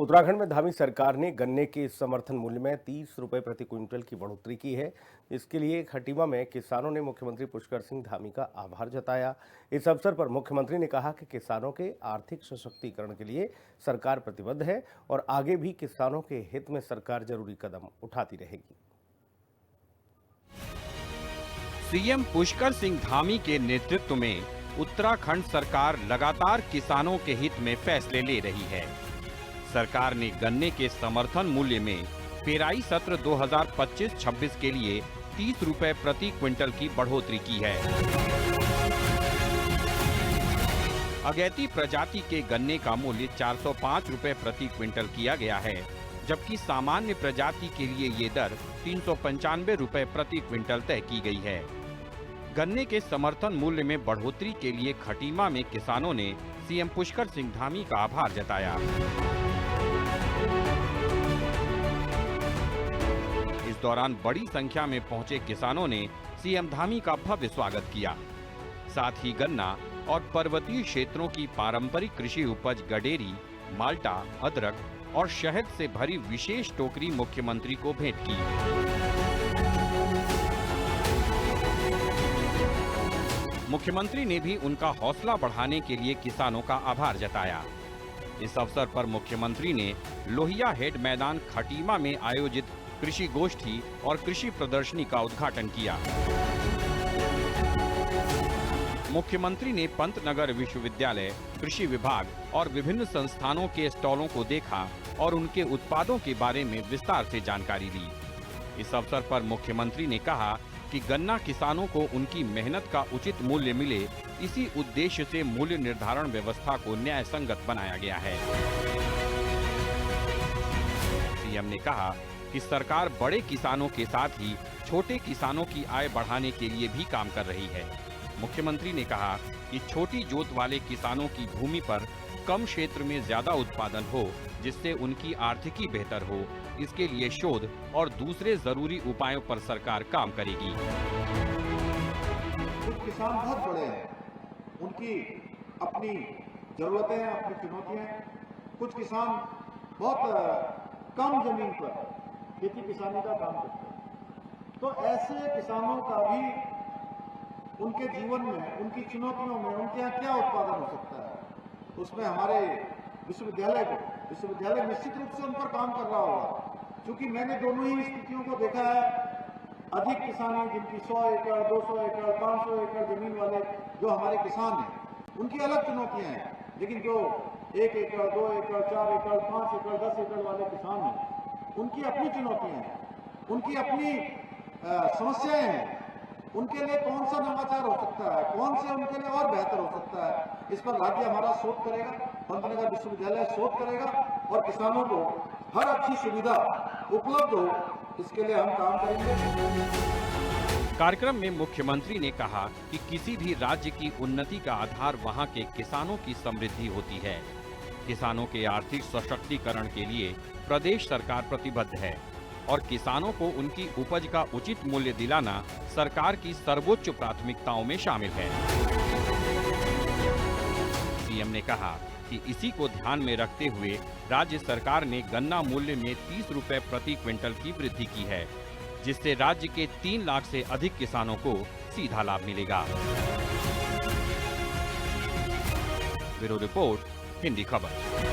उत्तराखंड में धामी सरकार ने गन्ने के समर्थन मूल्य में 30 रुपए प्रति क्विंटल की बढ़ोतरी की है। इसके लिए खटीमा में किसानों ने मुख्यमंत्री पुष्कर सिंह धामी का आभार जताया। इस अवसर पर मुख्यमंत्री ने कहा कि किसानों के आर्थिक सशक्तिकरण के लिए सरकार प्रतिबद्ध है और आगे भी किसानों के हित में सरकार जरूरी कदम उठाती रहेगी। सीएम पुष्कर सिंह धामी के नेतृत्व में उत्तराखंड सरकार लगातार किसानों के हित में फैसले ले रही है। सरकार ने गन्ने के समर्थन मूल्य में पेराई सत्र 2025-26 के लिए 30 रुपए प्रति क्विंटल की बढ़ोतरी की है। अगैती प्रजाति के गन्ने का मूल्य 405 रुपए प्रति क्विंटल किया गया है, जबकि सामान्य प्रजाति के लिए ये दर 395 रुपए प्रति क्विंटल तय की गई है। गन्ने के समर्थन मूल्य में बढ़ोतरी के लिए खटीमा में किसानों ने सीएम पुष्कर सिंह धामी का आभार जताया। इस दौरान बड़ी संख्या में पहुंचे किसानों ने सीएम धामी का भव्य स्वागत किया। साथ ही गन्ना और पर्वतीय क्षेत्रों की पारंपरिक कृषि उपज गडेरी, माल्टा, अदरक और शहद से भरी विशेष टोकरी मुख्यमंत्री को भेंट की। मुख्यमंत्री ने भी उनका हौसला बढ़ाने के लिए किसानों का आभार जताया। इस अवसर पर मुख्यमंत्री ने लोहिया हेड मैदान खटीमा में आयोजित कृषि गोष्ठी और कृषि प्रदर्शनी का उद्घाटन किया। मुख्यमंत्री ने पंतनगर विश्वविद्यालय, कृषि विभाग और विभिन्न संस्थानों के स्टॉलों को देखा और उनके उत्पादों के बारे में विस्तार से जानकारी ली। इस अवसर पर मुख्यमंत्री ने कहा कि गन्ना किसानों को उनकी मेहनत का उचित मूल्य मिले, इसी उद्देश्य से मूल्य निर्धारण व्यवस्था को न्याय संगत बनाया गया है। सीएम ने कहा कि सरकार बड़े किसानों के साथ ही छोटे किसानों की आय बढ़ाने के लिए भी काम कर रही है। मुख्यमंत्री ने कहा कि छोटी जोत वाले किसानों की भूमि पर कम क्षेत्र में ज्यादा उत्पादन हो, जिससे उनकी आर्थिकी बेहतर हो, इसके लिए शोध और दूसरे जरूरी उपायों पर सरकार काम करेगी। कुछ किसान बहुत बड़े हैं, उनकी अपनी जरूरतें हैं, अपनी चुनौतियां हैं। कुछ किसान बहुत कम जमीन पर खेती किसानी का काम करते हैं। तो ऐसे किसानों का भी उनके जीवन में, उनकी चुनौतियों में, उनके यहाँ क्या उत्पादन हो सकता है, उसमें हमारे विश्वविद्यालय निश्चित रूप से उन पर काम कर रहा होगा। क्योंकि मैंने दोनों ही स्थितियों को देखा है। अधिक किसान हैं जिनकी 100 एकड़, 200 एकड़, 500 एकड़ जमीन वाले जो हमारे किसान हैं, उनकी अलग चुनौतियां हैं। लेकिन जो 1 एकड़, 2 एकड़, 4 एकड़, 5 एकड़, 10 एकड़ वाले किसान हैं, उनकी अपनी चुनौतियां हैं, उनकी अपनी समस्याएं हैं। उनके लिए कौन सा नवाचार हो सकता है, कौन से उनके लिए और बेहतर हो सकता है, इस पर राज्य हमारा शोध करेगा, पंतनगर विश्वविद्यालय शोध करेगा और किसानों को हर अच्छी सुविधा उपलब्ध हो, इसके लिए हम काम करेंगे। कार्यक्रम में मुख्यमंत्री ने कहा कि किसी भी राज्य की उन्नति का आधार वहां के किसानों की समृद्धि होती है। किसानों के आर्थिक सशक्तिकरण के लिए प्रदेश सरकार प्रतिबद्ध है और किसानों को उनकी उपज का उचित मूल्य दिलाना सरकार की सर्वोच्च प्राथमिकताओं में शामिल है। सीएम ने कहा कि इसी को ध्यान में रखते हुए राज्य सरकार ने गन्ना मूल्य में 30 रुपए प्रति क्विंटल की वृद्धि की है, जिससे राज्य के 3 लाख से अधिक किसानों को सीधा लाभ मिलेगा। ब्यूरो रिपोर्ट, हिंदी खबर।